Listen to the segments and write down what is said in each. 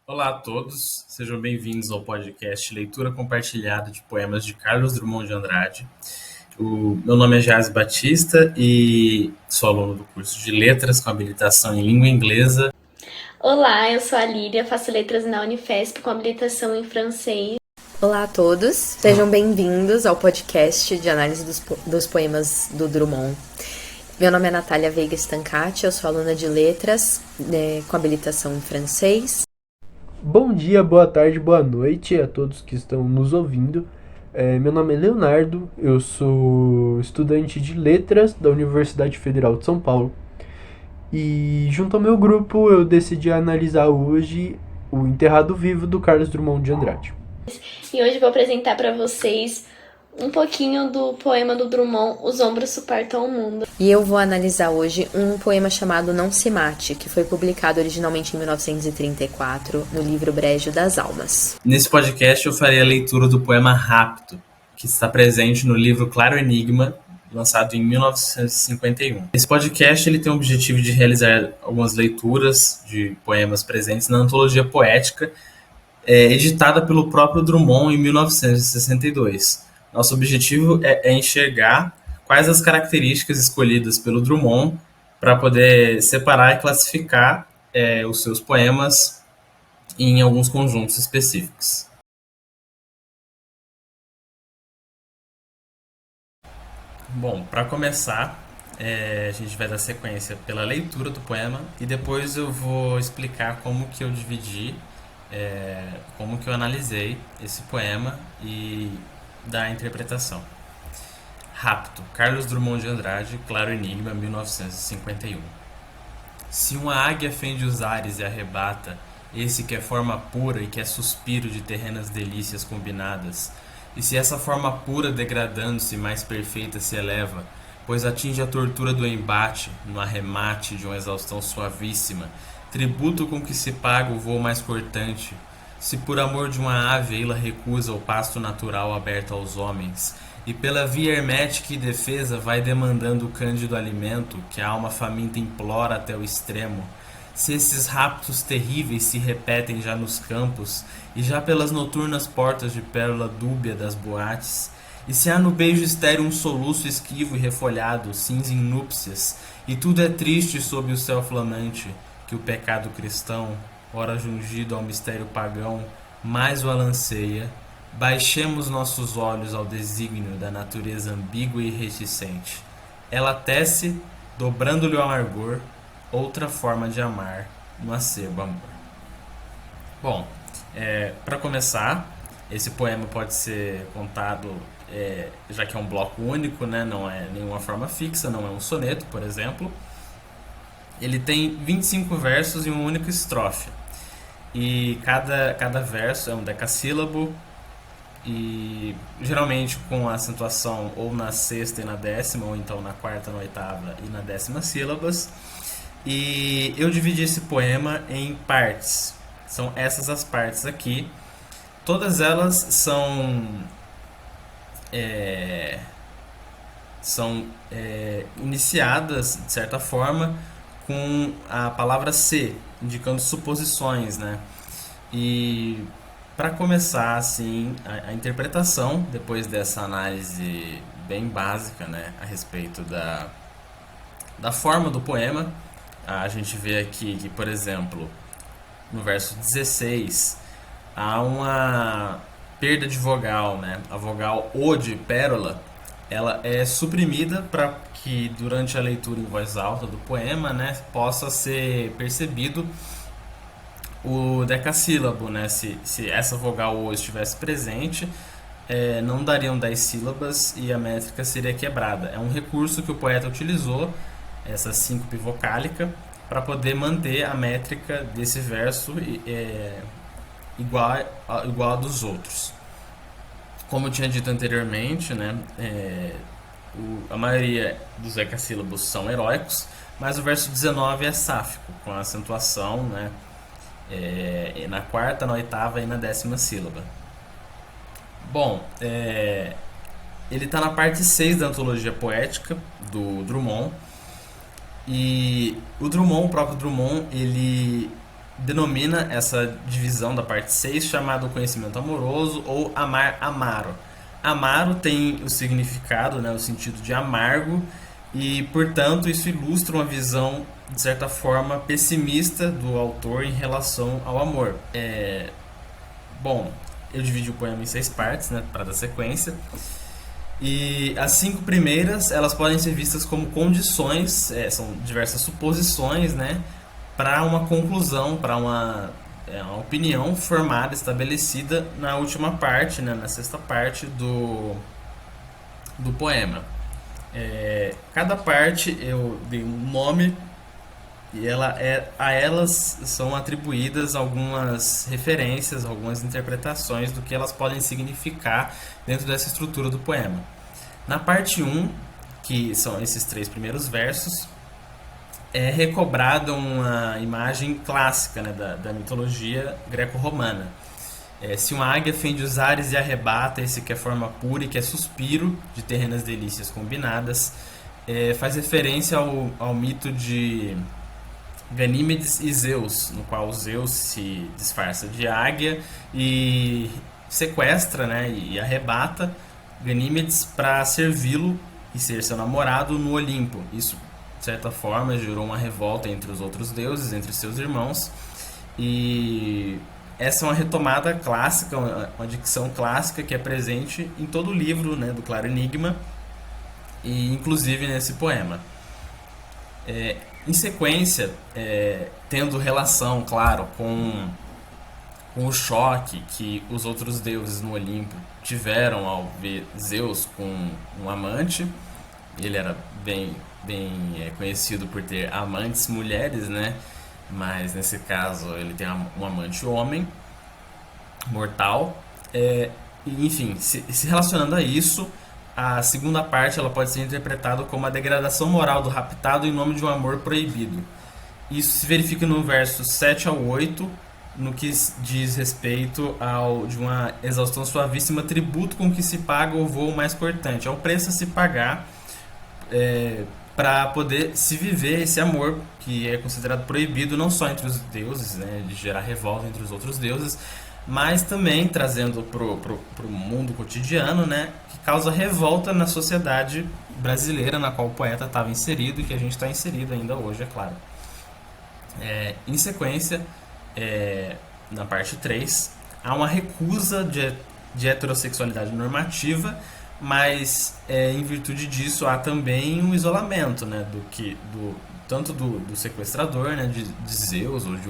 Olá a todos, sejam bem-vindos ao podcast Leitura Compartilhada de Poemas de Carlos Drummond de Andrade. Meu nome é Jazz Batista e sou aluno do curso de Letras com habilitação em Língua Inglesa. Olá, eu sou a Lília, faço letras na Unifesp com habilitação em francês. Olá a todos, sejam bem-vindos ao podcast de análise dos poemas do Drummond. Meu nome é Natália Veiga Stancati, eu sou aluna de letras com habilitação em francês. Bom dia, boa tarde, boa noite a todos que estão nos ouvindo. Meu nome é Leonardo, eu sou estudante de letras da Universidade Federal de São Paulo. E junto ao meu grupo eu decidi analisar hoje o Enterrado Vivo do Carlos Drummond de Andrade. E hoje vou apresentar para vocês um pouquinho do poema do Drummond, Os Ombros Suportam o Mundo. E eu vou analisar hoje um poema chamado Não Se Mate, que foi publicado originalmente em 1934 no livro Brejo das Almas. Nesse podcast eu farei a leitura do poema Rapto, que está presente no livro Claro Enigma, lançado em 1951. Esse podcast ele tem o objetivo de realizar algumas leituras de poemas presentes na antologia poética, editada pelo próprio Drummond em 1962. Nosso objetivo é enxergar quais as características escolhidas pelo Drummond para poder separar e classificar os seus poemas em alguns conjuntos específicos. Bom, para começar, a gente vai dar sequência pela leitura do poema e depois eu vou explicar como que eu dividi, como que eu analisei esse poema e dar a interpretação. Rapto, Carlos Drummond de Andrade, Claro Enigma, 1951. Se uma águia fende os ares e arrebata, esse que é forma pura e que é suspiro de terrenas delícias combinadas, e se essa forma pura degradando-se mais perfeita se eleva, pois atinge a tortura do embate, no arremate de uma exaustão suavíssima, tributo com que se paga o voo mais cortante, se por amor de uma ave ela recusa o pasto natural aberto aos homens, e pela via hermética e defesa vai demandando o cândido alimento que a alma faminta implora até o extremo, se esses raptos terríveis se repetem já nos campos e já pelas noturnas portas de pérola dúbia das boates, e se há no beijo estéril um soluço esquivo e refolhado, cinza em núpcias, e tudo é triste sob o céu flamante, que o pecado cristão, ora jungido ao mistério pagão, mais o alanceia, baixemos nossos olhos ao desígnio da natureza ambígua e reticente. Ela tece, dobrando-lhe o amargor, outra forma de amar no acerbo amor. Bom, para começar, esse poema pode ser contado, já que é um bloco único, né, não é nenhuma forma fixa, não é um soneto, por exemplo. Ele tem 25 versos e uma única estrofe. E cada verso é um decassílabo, e geralmente com a acentuação ou na sexta e na décima, ou então na quarta, na oitava e na décima sílabas. E eu dividi esse poema em partes. São essas as partes aqui. Todas elas são iniciadas, de certa forma, com a palavra se, indicando suposições, né? E para começar assim a interpretação, depois dessa análise bem básica, né, a respeito da forma do poema, a gente vê aqui que, por exemplo, no verso 16 há uma perda de vogal, né? A vogal O de pérola, ela é suprimida para que durante a leitura em voz alta do poema, né, possa ser percebido o decassílabo, né? Se essa vogal O estivesse presente, não dariam 10 sílabas e a métrica seria quebrada. É um recurso que o poeta utilizou, essa síncope vocálica, para poder manter a métrica desse verso igual a dos outros. Como eu tinha dito anteriormente, né, a maioria dos decassílabos são heróicos, mas o verso 19 é sáfico, com a acentuação, né, na quarta, na oitava e na décima sílaba. Bom, ele está na parte 6 da antologia poética do Drummond. E o Drummond, o próprio Drummond, ele denomina essa divisão da parte 6 chamado conhecimento amoroso ou amar amaro. Amaro tem o significado, né, o sentido de amargo, e, portanto, isso ilustra uma visão, de certa forma, pessimista do autor em relação ao amor. Bom, eu dividi o poema em 6 partes, né, para dar sequência. E as 5 primeiras, elas podem ser vistas como condições, são diversas suposições, né, para uma conclusão, para uma opinião formada, estabelecida na última parte, né, na 6ª parte do poema. Cada parte eu dei um nome e a elas são atribuídas algumas referências, algumas interpretações do que elas podem significar dentro dessa estrutura do poema. Na parte 1, que são esses 3 primeiros versos, é recobrada uma imagem clássica, né, da mitologia greco-romana. Se uma águia fende os ares e arrebata, esse que é forma pura e que é suspiro de terrenas delícias combinadas, faz referência ao mito de Ganímedes e Zeus, no qual Zeus se disfarça de águia e sequestra, né, e arrebata Ganímedes para servi-lo e ser seu namorado no Olimpo. Isso, de certa forma, gerou uma revolta entre os outros deuses, entre seus irmãos, e essa é uma retomada clássica, uma dicção clássica que é presente em todo o livro, né, do Claro Enigma, e inclusive nesse poema. Em sequência, tendo relação, claro, com o choque que os outros deuses no Olimpo tiveram ao ver Zeus com um amante. Ele era bem conhecido por ter amantes mulheres, né? Mas nesse caso ele tem um amante homem, mortal. Enfim, se relacionando a isso, a segunda parte ela pode ser interpretada como a degradação moral do raptado em nome de um amor proibido. Isso se verifica no verso 7 ao 8, no que diz respeito de uma exaustão suavíssima, tributo com que se paga o voo mais cortante. É o preço a se pagar para poder se viver esse amor que é considerado proibido não só entre os deuses, né, de gerar revolta entre os outros deuses, mas também trazendo pro mundo cotidiano, né, que causa revolta na sociedade brasileira na qual o poeta estava inserido e que a gente está inserido ainda hoje, é claro. Em sequência, na parte 3, há uma recusa de heterossexualidade normativa, mas em virtude disso há também um isolamento, né, tanto do sequestrador, né, de Zeus, ou de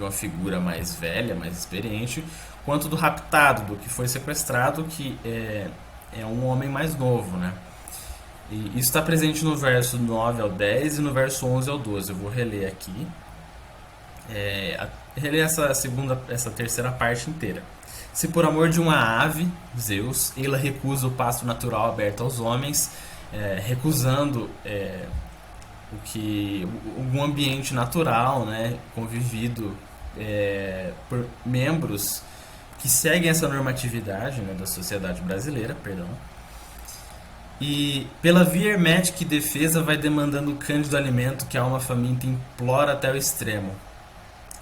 uma figura mais velha, mais experiente, quanto do raptado, do que foi sequestrado, que é um homem mais novo, né? E isso está presente no verso 9 ao 10 e no verso 11 ao 12. Eu vou reler aqui. Reler essa terceira parte inteira. Se por amor de uma ave, Zeus, ela recusa o pasto natural aberto aos homens, recusando um ambiente natural, né, convivido por membros que seguem essa normatividade, né, da sociedade brasileira, perdão. E pela via hermética e defesa vai demandando o cândido alimento que a alma faminta implora até o extremo.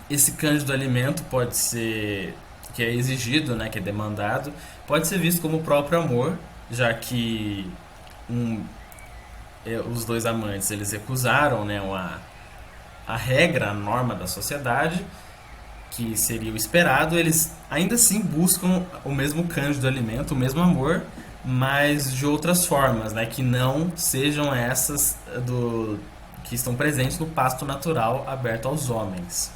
Esse cândido alimento pode ser, que é exigido, né, que é demandado, pode ser visto como o próprio amor, já que os dois amantes eles recusaram, né, a regra, a norma da sociedade, que seria o esperado. Eles ainda assim buscam o mesmo cândido alimento, o mesmo amor, mas de outras formas, né, que não sejam essas que estão presentes no pasto natural aberto aos homens.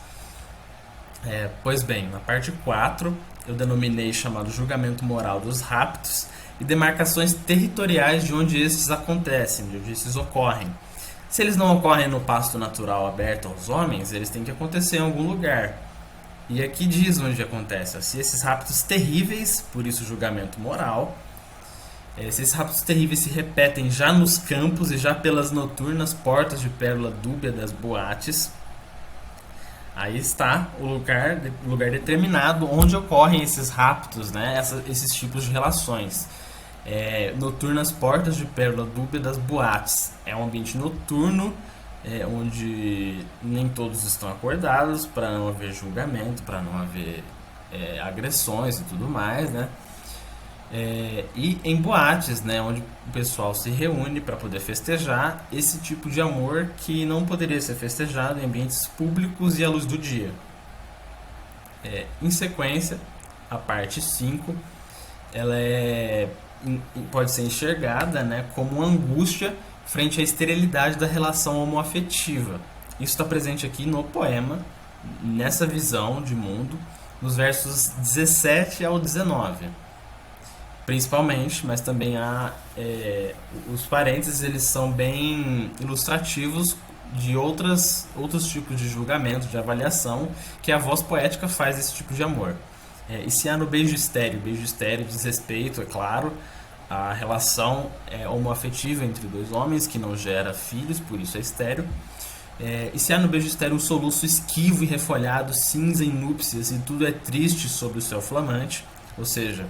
Pois bem, na parte 4 eu denominei chamado julgamento moral dos raptos e demarcações territoriais de onde estes acontecem, de onde estes ocorrem. Se eles não ocorrem no pasto natural aberto aos homens, eles têm que acontecer em algum lugar. E aqui diz onde acontece. Se esses raptos terríveis, por isso julgamento moral, se esses raptos terríveis se repetem já nos campos e já pelas noturnas portas de pérola dúbia das boates, aí está o lugar determinado onde ocorrem esses raptos, né? Esses tipos de relações. Noturnas portas de pérola dúbia das boates. É um ambiente noturno onde nem todos estão acordados, para não haver julgamento, para não haver agressões e tudo mais, né? E em boates, né, onde o pessoal se reúne para poder festejar esse tipo de amor que não poderia ser festejado em ambientes públicos e à luz do dia. Em sequência, a parte 5, ela pode ser enxergada, né, como angústia frente à esterilidade da relação homoafetiva. Isso está presente aqui no poema, nessa visão de mundo, nos versos 17 ao 19. Principalmente, mas também há os parênteses, eles são bem ilustrativos de outros tipos de julgamento, de avaliação, que a voz poética faz esse tipo de amor. E se há no beijo estéreo diz respeito, é claro, à relação homoafetiva entre dois homens, que não gera filhos, por isso é estéreo. E se há no beijo estéreo um soluço esquivo e refolhado, cinza em núpcias, e tudo é triste sobre o céu flamante, ou seja,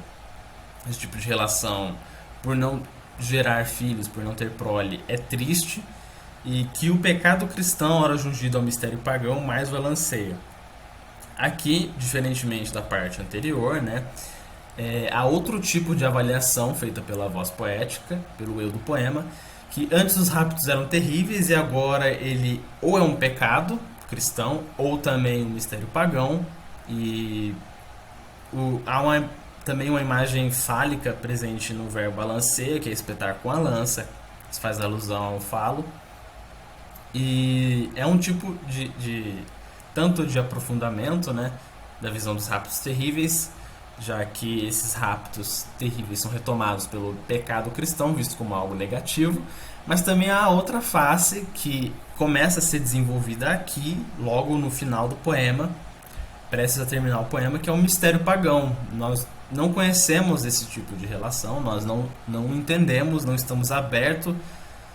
esse tipo de relação, por não gerar filhos, por não ter prole, é triste, e que o pecado cristão, ora jungido ao mistério pagão, mais o alanceia. Aqui, diferentemente da parte anterior, né, há outro tipo de avaliação feita pela voz poética, pelo eu do poema, que antes os raptos eram terríveis e agora ele ou é um pecado cristão ou também um mistério pagão, e há também uma imagem fálica presente no verbo alanceia, que é espetar com a lança, isso faz alusão ao falo, e é um tipo tanto de aprofundamento, né, da visão dos raptos terríveis, já que esses raptos terríveis são retomados pelo pecado cristão, visto como algo negativo, mas também há outra face que começa a ser desenvolvida aqui, logo no final do poema, prestes a terminar o poema, que é um mistério pagão. Nós não conhecemos esse tipo de relação, nós não entendemos, não estamos abertos,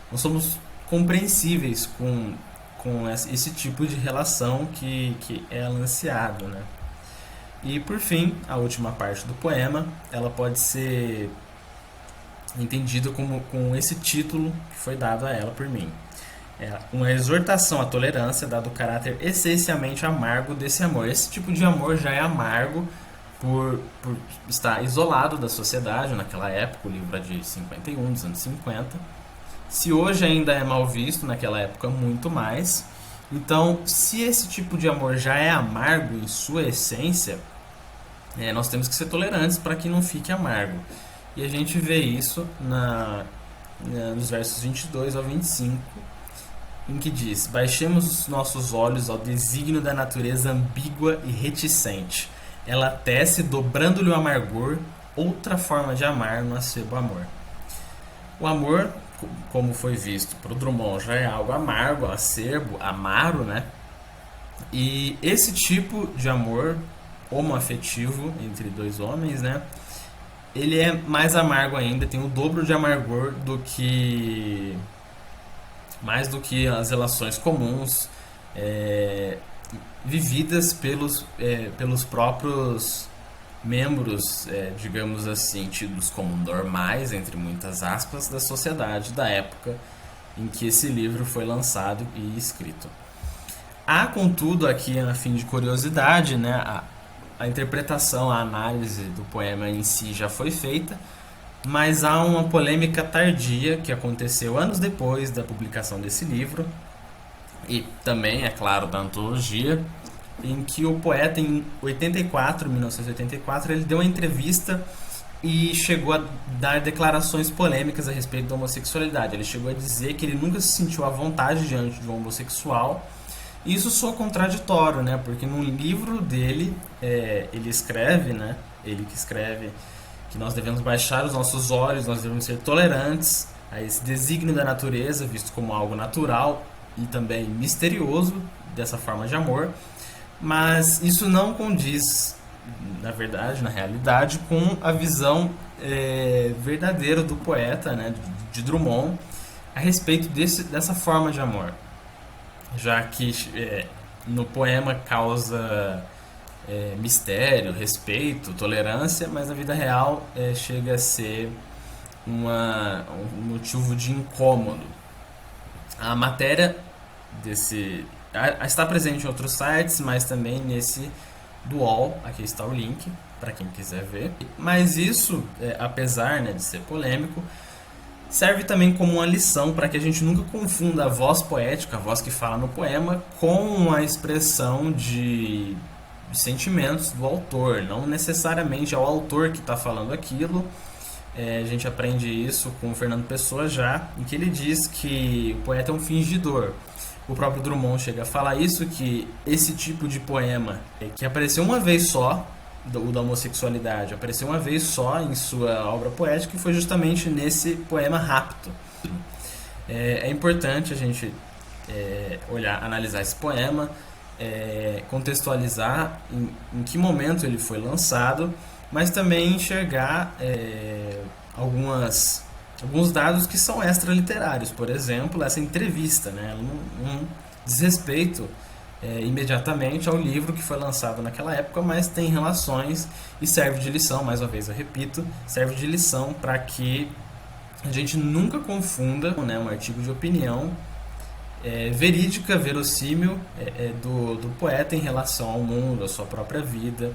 não somos compreensíveis com esse tipo de relação que é alanceado, né? E por fim, a última parte do poema, ela pode ser entendida com esse título que foi dado a ela por mim. É uma exortação à tolerância, dado o caráter essencialmente amargo desse amor. Esse tipo de amor já é amargo por estar isolado da sociedade naquela época. O livro é de 51, dos anos 50. Se hoje ainda é mal visto, naquela época muito mais. Então, se esse tipo de amor já é amargo em sua essência, nós temos que ser tolerantes para que não fique amargo. E a gente vê isso nos versos 22 ao 25, em que diz: baixemos os nossos olhos ao desígnio da natureza ambígua e reticente. Ela tece, dobrando-lhe o amargor, outra forma de amar no acebo amor. O amor, como foi visto para o Drummond, já é algo amargo, acerbo, amaro, né? E esse tipo de amor homoafetivo entre dois homens, né, ele é mais amargo ainda, tem o dobro de amargor mais do que as relações comuns vividas pelos próprios membros, digamos assim, tidos como normais, entre muitas aspas, da sociedade da época em que esse livro foi lançado e escrito. Há, contudo, aqui, a fim de curiosidade, né, a interpretação, a análise do poema em si já foi feita, mas há uma polêmica tardia que aconteceu anos depois da publicação desse livro, e também, é claro, da antologia, em que o poeta, em 1984, ele deu uma entrevista e chegou a dar declarações polêmicas a respeito da homossexualidade. Ele chegou a dizer que ele nunca se sentiu à vontade diante de um homossexual. E isso soa contraditório, né? Porque no livro dele, ele escreve, né? Ele que escreve que nós devemos baixar os nossos olhos, nós devemos ser tolerantes a esse desígnio da natureza, visto como algo natural e também misterioso dessa forma de amor. Mas isso não condiz, na verdade, na realidade, com a visão verdadeira do poeta, né, de Drummond, a respeito dessa forma de amor. Já que no poema causa mistério, respeito, tolerância, mas na vida real chega a ser um motivo de incômodo. A matéria Está presente em outros sites, mas também nesse do UOL. Aqui está o link para quem quiser ver. Mas isso, apesar, né, de ser polêmico, serve também como uma lição para que a gente nunca confunda a voz poética, a voz que fala no poema, com a expressão de sentimentos do autor. Não necessariamente é o autor que está falando aquilo. A gente aprende isso com o Fernando Pessoa já, em que ele diz que o poeta é um fingidor. O próprio Drummond chega a falar isso, que esse tipo de poema, que apareceu uma vez só, o da homossexualidade, apareceu uma vez só em sua obra poética, e foi justamente nesse poema Rapto. É importante a gente analisar esse poema, contextualizar em que momento ele foi lançado, mas também enxergar alguns dados que são extraliterários. Por exemplo, essa entrevista, né? Ela não diz respeito imediatamente ao livro que foi lançado naquela época, mas tem relações e serve de lição, mais uma vez eu repito, serve de lição para que a gente nunca confunda, né, um artigo de opinião verídica, verossímil do poeta em relação ao mundo, à sua própria vida.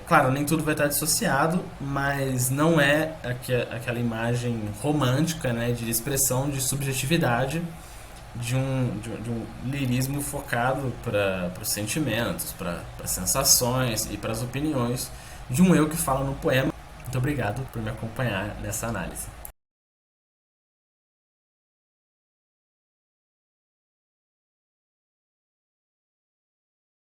Claro, nem tudo vai estar dissociado, mas não é aquela imagem romântica, né, de expressão de subjetividade de um lirismo focado para os sentimentos, para as sensações e para as opiniões de um eu que fala no poema. Muito obrigado por me acompanhar nessa análise.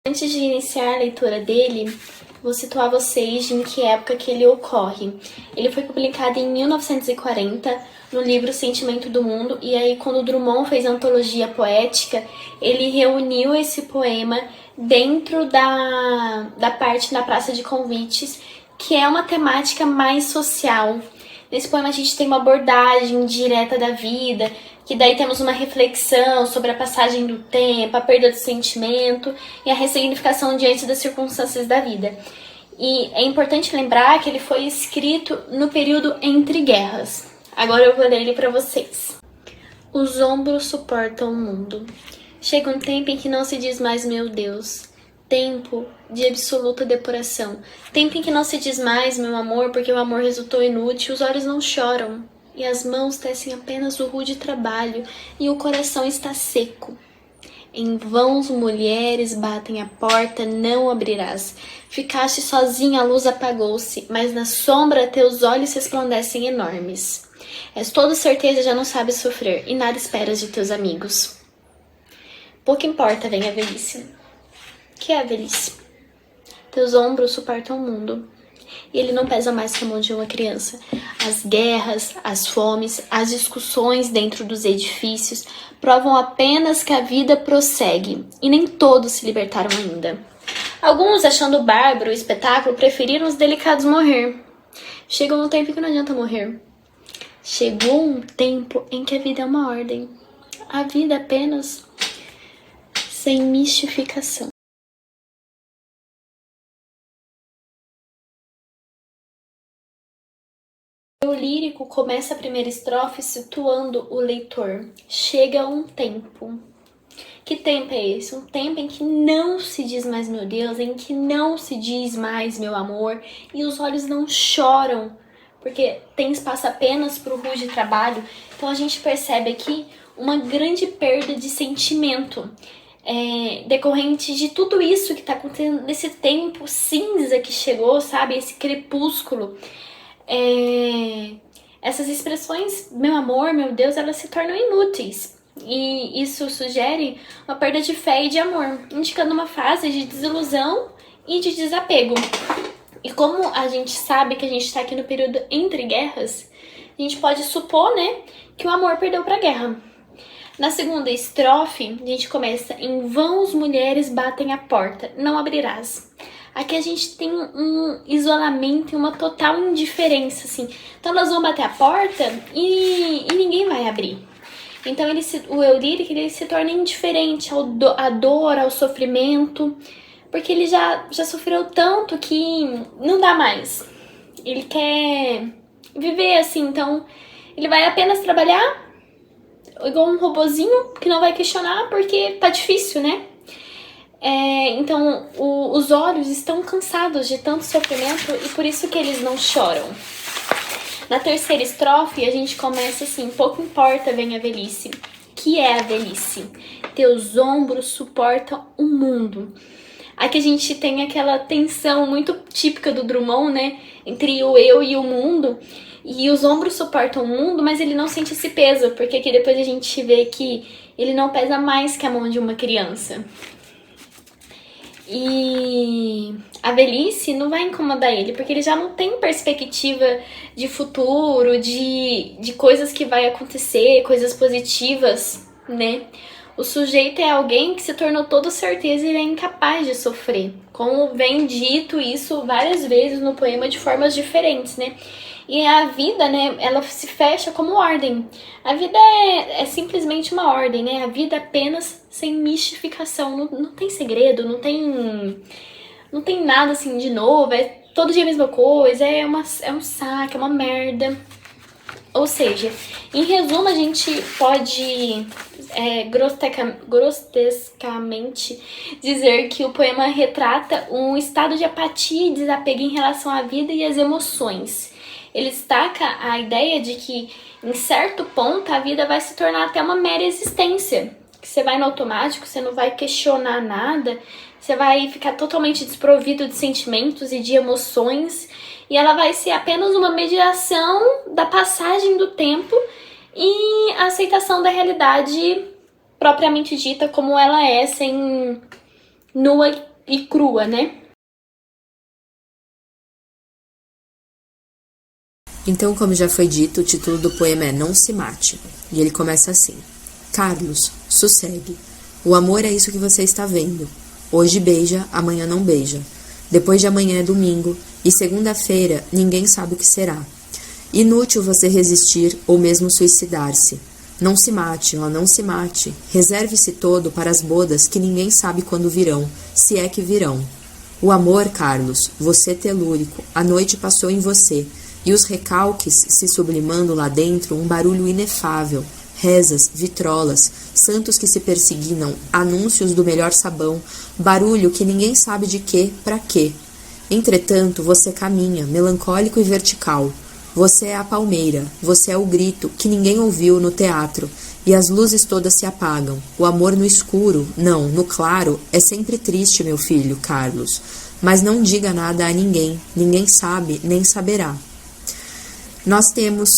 Antes de iniciar a leitura dele, vou situar vocês de em que época que ele ocorre. Ele foi publicado em 1940 no livro Sentimento do Mundo, e aí quando Drummond fez a antologia poética, ele reuniu esse poema dentro da parte da Praça de Convites, que é uma temática mais social. Nesse poema a gente tem uma abordagem direta da vida, que daí temos uma reflexão sobre a passagem do tempo, a perda do sentimento e a ressignificação diante das circunstâncias da vida. E é importante lembrar que ele foi escrito no período entre guerras. Agora eu vou ler ele para vocês. Os ombros suportam o mundo. Chega um tempo em que não se diz mais meu Deus. Tempo de absoluta depuração. Tempo em que não se diz mais meu amor, porque o amor resultou inútil. Os olhos não choram e as mãos tecem apenas o rude trabalho, e o coração está seco. Em vãos mulheres batem a porta, não abrirás. Ficaste sozinha, a luz apagou-se, mas na sombra teus olhos resplandecem enormes. És toda certeza, já não sabes sofrer, e nada esperas de teus amigos. Pouco importa, vem a velhice. Que é a velhice? Teus ombros suportam o mundo, e ele não pesa mais que a mão de uma criança. As guerras, as fomes, as discussões dentro dos edifícios provam apenas que a vida prossegue, e nem todos se libertaram ainda. Alguns, achando bárbaro o espetáculo, preferiram os delicados morrer. Chegou um tempo em que não adianta morrer. Chegou um tempo em que a vida é uma ordem. A vida apenas sem mistificação. O lírico começa a primeira estrofe situando o leitor. Chega um tempo. Que tempo é esse? Um tempo em que não se diz mais meu Deus, em que não se diz mais meu amor, e os olhos não choram, porque tem espaço apenas para o rude trabalho. Então a gente percebe aqui uma grande perda de sentimento, decorrente de tudo isso que está acontecendo nesse tempo cinza que chegou, sabe? Esse crepúsculo. Essas expressões, meu amor, meu Deus, elas se tornam inúteis. E isso sugere uma perda de fé e de amor, indicando uma fase de desilusão e de desapego. E como a gente sabe que a gente está aqui no período entre guerras, a gente pode supor, né, que o amor perdeu para a guerra. Na segunda estrofe, a gente começa: em vãos mulheres batem a porta, não abrirás. Aqui a gente tem um isolamento e uma total indiferença, assim. Então elas vão bater a porta e ninguém vai abrir. Então o eu lírico ele se torna indiferente à dor, ao sofrimento, porque ele já sofreu tanto que não dá mais. Ele quer viver assim, então ele vai apenas trabalhar, igual um robozinho que não vai questionar porque tá difícil, né? Então, os olhos estão cansados de tanto sofrimento e por isso que eles não choram. Na terceira estrofe, a gente começa assim: pouco importa, vem a velhice. Que é a velhice? Teus ombros suportam o mundo. Aqui a gente tem aquela tensão muito típica do Drummond, né? Entre o eu e o mundo. E os ombros suportam o mundo, mas ele não sente esse peso, porque aqui depois a gente vê que ele não pesa mais que a mão de uma criança. E a velhice não vai incomodar ele, porque ele já não tem perspectiva de futuro, de coisas que vai acontecer, coisas positivas, né? O sujeito é alguém que se tornou toda certeza e ele é incapaz de sofrer. Como vem dito isso várias vezes no poema de formas diferentes, né? E a vida, né, ela se fecha como ordem. A vida é simplesmente uma ordem, né? A vida apenas sem mistificação. Não tem segredo, não tem nada assim de novo. É todo dia a mesma coisa, é um saco, é uma merda. Ou seja, em resumo, a gente pode grotescamente dizer que o poema retrata um estado de apatia e desapego em relação à vida e às emoções. Ele destaca a ideia de que, em certo ponto, a vida vai se tornar até uma mera existência. Que você vai no automático, você não vai questionar nada, você vai ficar totalmente desprovido de sentimentos e de emoções, e ela vai ser apenas uma mediação da passagem do tempo e a aceitação da realidade propriamente dita como ela é, sem nua e crua, né? Então, como já foi dito, o título do poema é Não Se Mate, e ele começa assim: Carlos, sossegue. O amor é isso que você está vendo. Hoje beija, amanhã não beija. Depois de amanhã é domingo, e segunda-feira ninguém sabe o que será. Inútil você resistir ou mesmo suicidar-se. Não se mate, ó, não se mate. Reserve-se todo para as bodas que ninguém sabe quando virão, se é que virão. O amor, Carlos, você telúrico, a noite passou em você, e os recalques se sublimando lá dentro, um barulho inefável, rezas, vitrolas, santos que se persignam, anúncios do melhor sabão, barulho que ninguém sabe de quê para quê. Entretanto, você caminha, melancólico e vertical. Você é a palmeira, você é o grito que ninguém ouviu no teatro, e as luzes todas se apagam. O amor no escuro, não, no claro, é sempre triste, meu filho, Carlos. Mas não diga nada a ninguém, ninguém sabe, nem saberá. Nós temos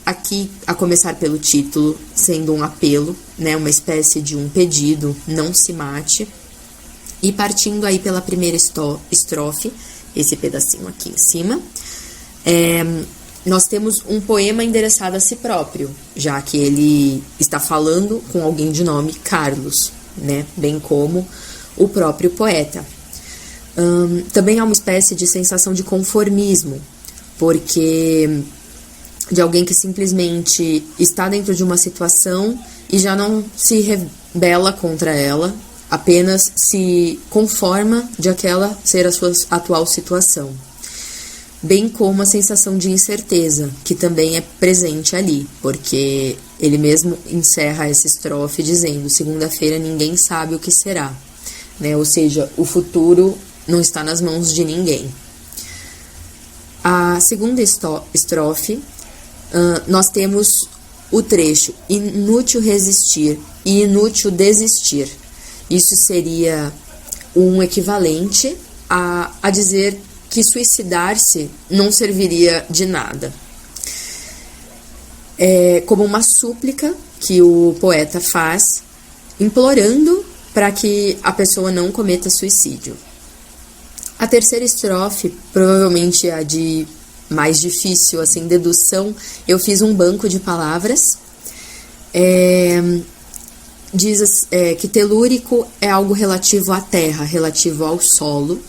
aqui, a começar pelo título, sendo um apelo, né, uma espécie de um pedido, não se mate. E partindo aí pela primeira estrofe, esse pedacinho aqui em cima, nós temos um poema endereçado a si próprio, já que ele está falando com alguém de nome Carlos, né, bem como o próprio poeta. Também há uma espécie de sensação de conformismo, porque de alguém que simplesmente está dentro de uma situação e já não se rebela contra ela, apenas se conforma de aquela ser a sua atual situação. Bem como a sensação de incerteza, que também é presente ali, porque ele mesmo encerra essa estrofe dizendo: segunda-feira ninguém sabe o que será, né? Ou seja, o futuro não está nas mãos de ninguém. A segunda estrofe, nós temos o trecho inútil resistir e inútil desistir. Isso seria um equivalente a dizer que suicidar-se não serviria de nada. É como uma súplica que o poeta faz, implorando para que a pessoa não cometa suicídio. A terceira estrofe, provavelmente a de mais difícil, assim, dedução, eu fiz um banco de palavras. Diz que telúrico é algo relativo à terra, relativo ao solo.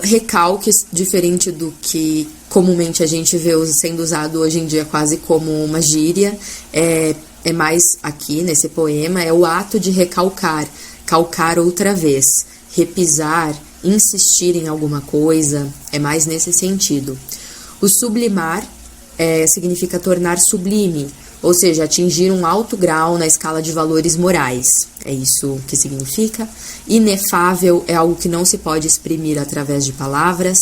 Recalques, diferente do que comumente a gente vê sendo usado hoje em dia quase como uma gíria, é mais aqui nesse poema, é o ato de recalcar, calcar outra vez, repisar, insistir em alguma coisa, é mais nesse sentido. O sublimar significa tornar sublime, ou seja, atingir um alto grau na escala de valores morais. É isso que significa. Inefável é algo que não se pode exprimir através de palavras.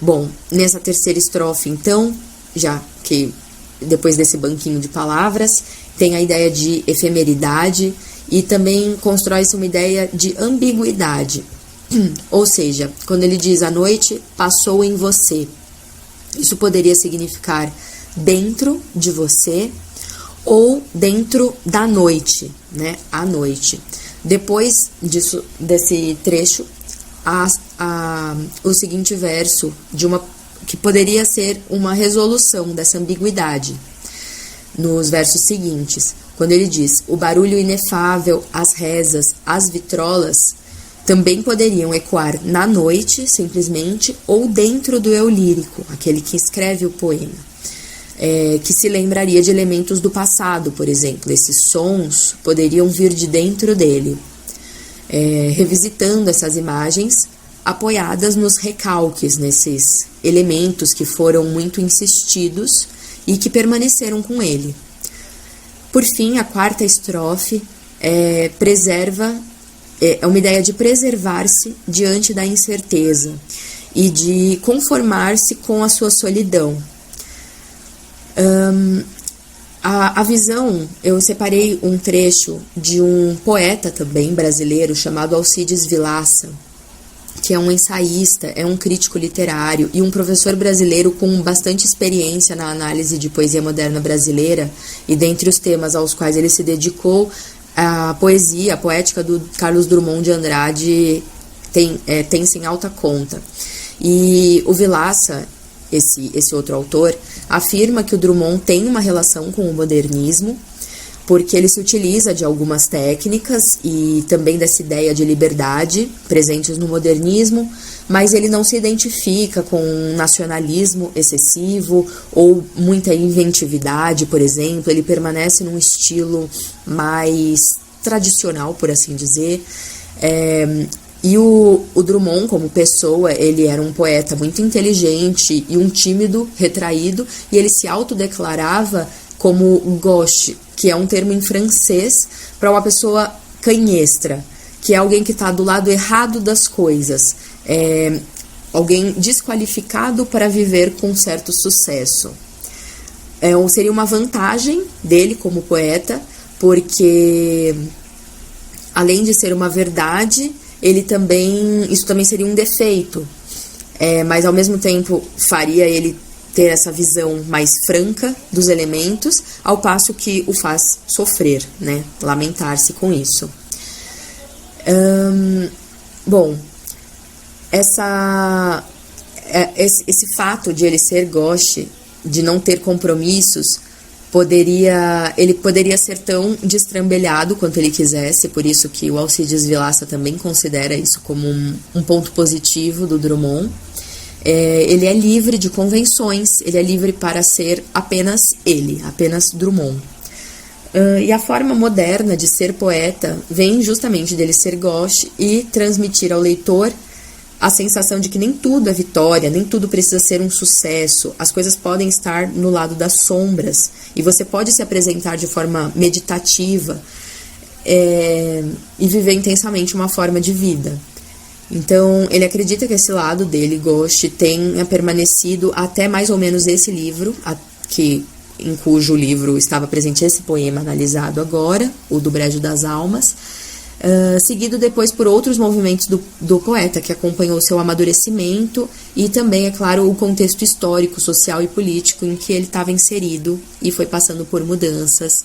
Bom, nessa terceira estrofe, então, já que depois desse banquinho de palavras, tem a ideia de efemeridade e também constrói-se uma ideia de ambiguidade. Ou seja, quando ele diz a noite passou em você, isso poderia significar dentro de você ou dentro da noite, né? A noite. Depois desse trecho, o seguinte verso que poderia ser uma resolução dessa ambiguidade. Nos versos seguintes, quando ele diz: o barulho inefável, as rezas, as vitrolas, também poderiam ecoar na noite, simplesmente, ou dentro do eu lírico, aquele que escreve o poema, que se lembraria de elementos do passado, por exemplo. Esses sons poderiam vir de dentro dele, revisitando essas imagens, apoiadas nos recalques, nesses elementos que foram muito insistidos e que permaneceram com ele. Por fim, a quarta estrofe é uma ideia de preservar-se diante da incerteza e de conformar-se com a sua solidão. A visão, eu separei um trecho de um poeta também brasileiro chamado Alcides Vilaça, que é um ensaísta, é um crítico literário e um professor brasileiro com bastante experiência na análise de poesia moderna brasileira, e dentre os temas aos quais ele se dedicou, a poesia, a poética do Carlos Drummond de Andrade tem-se em alta conta. E o Vilaça, esse outro autor, afirma que o Drummond tem uma relação com o modernismo, porque ele se utiliza de algumas técnicas e também dessa ideia de liberdade presentes no modernismo, mas ele não se identifica com um nacionalismo excessivo ou muita inventividade, por exemplo. Ele permanece num estilo mais tradicional, por assim dizer. E o Drummond, como pessoa, ele era um poeta muito inteligente e um tímido, retraído, e ele se autodeclarava como gauche, que é um termo em francês para uma pessoa canhestra, que é alguém que está do lado errado das coisas, alguém desqualificado para viver com certo sucesso. Seria uma vantagem dele como poeta, porque além de ser uma verdade, isso também seria um defeito, mas ao mesmo tempo faria ele ter essa visão mais franca dos elementos, ao passo que o faz sofrer, né? Lamentar-se com isso. Bom, esse fato de ele ser gauche, de não ter compromissos, ele poderia ser tão destrambelhado quanto ele quisesse, por isso que o Alcides Vilaça também considera isso como um ponto positivo do Drummond. Ele é livre de convenções, ele é livre para ser apenas ele, apenas Drummond. E a forma moderna de ser poeta vem justamente dele ser gauche e transmitir ao leitor a sensação de que nem tudo é vitória, nem tudo precisa ser um sucesso, as coisas podem estar no lado das sombras, e você pode se apresentar de forma meditativa e viver intensamente uma forma de vida. Então, ele acredita que esse lado dele, gauche, tenha permanecido até mais ou menos esse livro, em cujo livro estava presente esse poema analisado agora, o do Brejo das Almas, seguido depois por outros movimentos do poeta, que acompanhou seu amadurecimento e também, é claro, o contexto histórico, social e político em que ele estava inserido e foi passando por mudanças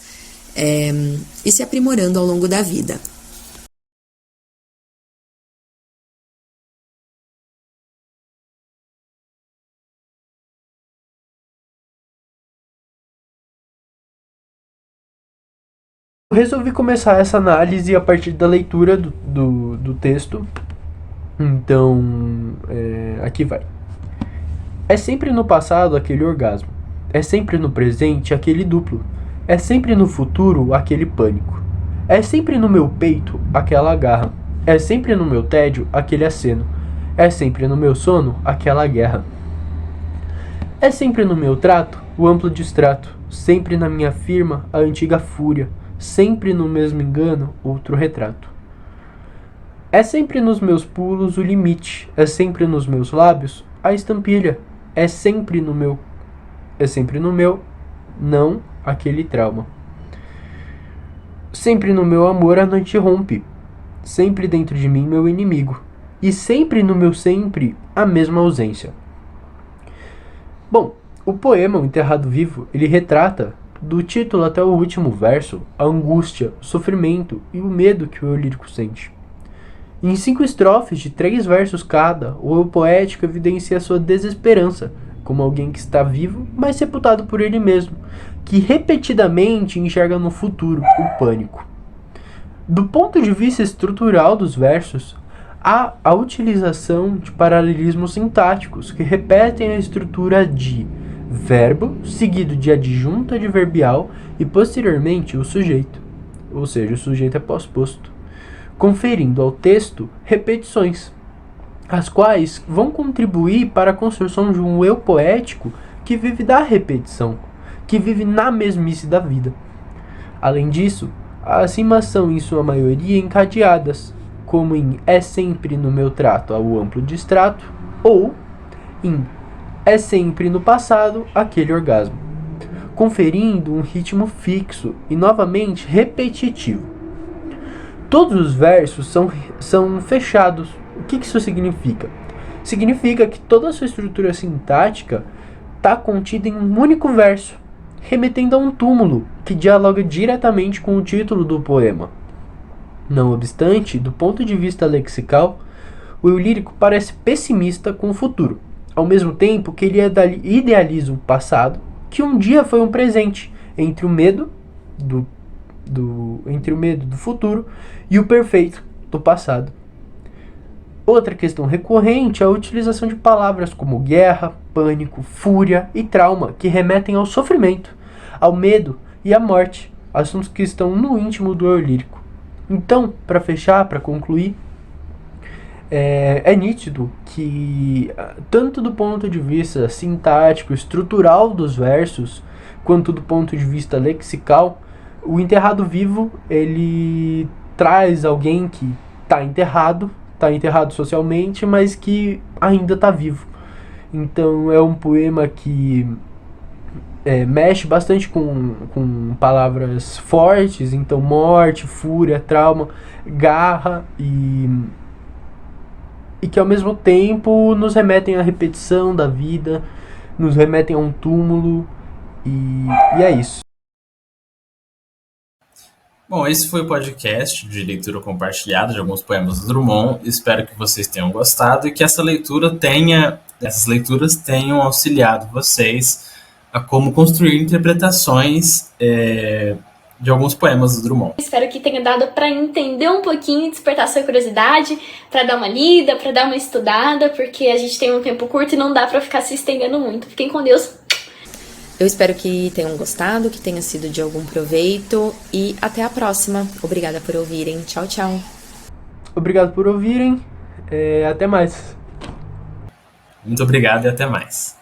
e se aprimorando ao longo da vida. Resolvi começar essa análise a partir da leitura do texto. Então, aqui vai. É sempre no passado aquele orgasmo. É sempre no presente aquele duplo. É sempre no futuro aquele pânico. É sempre no meu peito aquela garra. É sempre no meu tédio aquele aceno. É sempre no meu sono aquela guerra. É sempre no meu trato o amplo distrato. sempre na minha firma, a antiga fúria, sempre no mesmo engano, outro retrato. É sempre nos meus pulos o limite, é sempre nos meus lábios a estampilha, é sempre no meu, não aquele trauma. Sempre no meu amor a noite rompe, sempre dentro de mim meu inimigo, e sempre no meu sempre a mesma ausência. Bom, o poema O Enterrado Vivo, ele retrata, do título até o último verso, a angústia, o sofrimento e o medo que o eu lírico sente. Em 5 estrofes de 3 versos cada, o eu poético evidencia sua desesperança, como alguém que está vivo, mas sepultado por ele mesmo, que repetidamente enxerga no futuro o pânico. Do ponto de vista estrutural dos versos, há a utilização de paralelismos sintáticos que repetem a estrutura de verbo seguido de adjunto adverbial e posteriormente o sujeito, ou seja, o sujeito é pós-posto, conferindo ao texto repetições, as quais vão contribuir para a construção de um eu poético que vive da repetição, que vive na mesmice da vida. Além disso, a acimação em sua maioria encadeadas, como em é sempre no meu trato ao amplo distrato, ou em é sempre no passado aquele orgasmo, conferindo um ritmo fixo e novamente repetitivo. Todos os versos são fechados. O que isso significa? Significa que toda a sua estrutura sintática está contida em um único verso, remetendo a um túmulo que dialoga diretamente com o título do poema. Não obstante, do ponto de vista lexical, o eu lírico parece pessimista com o futuro, ao mesmo tempo que ele idealiza um passado que um dia foi um presente, entre o medo do futuro e o perfeito do passado. Outra questão recorrente é a utilização de palavras como guerra, pânico, fúria e trauma, que remetem ao sofrimento, ao medo e à morte, assuntos que estão no íntimo do eu lírico. Então, para fechar, para concluir, é nítido que, tanto do ponto de vista sintático, estrutural dos versos, quanto do ponto de vista lexical, o Enterrado Vivo, ele traz alguém que está enterrado socialmente, mas que ainda está vivo. Então é um poema que mexe bastante com palavras fortes, então morte, fúria, trauma, garra e que ao mesmo tempo nos remetem à repetição da vida, nos remetem a um túmulo e é isso. Bom, esse foi o podcast de leitura compartilhada de alguns poemas do Drummond. Espero que vocês tenham gostado e que essas leituras tenham auxiliado vocês a como construir interpretações de alguns poemas do Drummond. Espero que tenha dado para entender um pouquinho, despertar sua curiosidade, para dar uma lida, para dar uma estudada, porque a gente tem um tempo curto e não dá para ficar se estendendo muito. Fiquem com Deus. Eu espero que tenham gostado, que tenha sido de algum proveito e até a próxima. Obrigada por ouvirem. Tchau, tchau. Obrigado por ouvirem. Até mais. Muito obrigado e até mais.